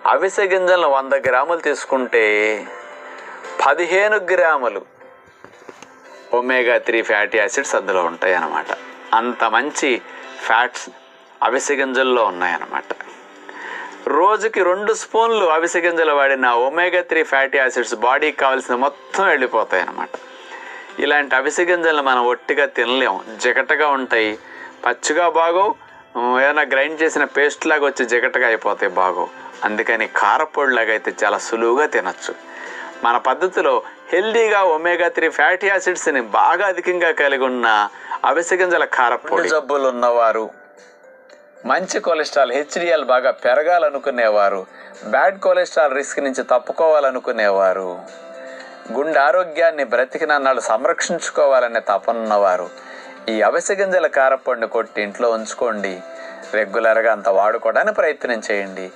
అవిసె గింజలను 100 గ్రాములు తీసుకుంటే 15 గ్రాములు omega-3 ఫ్యాటీ యాసిడ్స్ అందులో ఉంటాయి అన్నమాట. అంత మంచి ఫ్యాట్స్ అవిసె గింజల్లో ఉన్నాయన్నమాట. రోజుకి 2 స్పూన్లు అవిసె గింజలు వాడిన omega-3 ఫ్యాటీ యాసిడ్స్ బాడీకి కావాల్సిన మొత్తం వెళ్ళిపోతాయి అన్నమాట. ఇలాంటి అవిసె గింజలను మనం ఒట్టిగా తినలేము, జిగటగా ఉంటాయి, పచ్చిగా బాగోవు, ఏమైనా గ్రైండ్ చేసిన పేస్ట్ లాగా వచ్చి జిగటగా అయిపోతాయి, బాగోవు. అందుకని కారపొడిలాగా అయితే చాలా సులువుగా తినచ్చు. మన పద్ధతిలో హెల్దీగా omega-3 ఫ్యాటీ యాసిడ్స్ని బాగా అధికంగా కలిగి ఉన్న అవిసె గింజల కారపొడి, జబ్బులు ఉన్నవారు, మంచి కొలెస్ట్రాల్ HDL బాగా పెరగాలనుకునేవారు, బ్యాడ్ కొలెస్ట్రాల్ రిస్క్ నుంచి తప్పుకోవాలనుకునేవారు, గుండె ఆరోగ్యాన్ని బ్రతికినన్నాళ్ళు సంరక్షించుకోవాలనే తపనున్నవారు ఈ అవిసె గింజల కారపొడిని కొట్టి ఇంట్లో ఉంచుకోండి. రెగ్యులర్గా అంత వాడుకోవడానికి ప్రయత్నం చేయండి.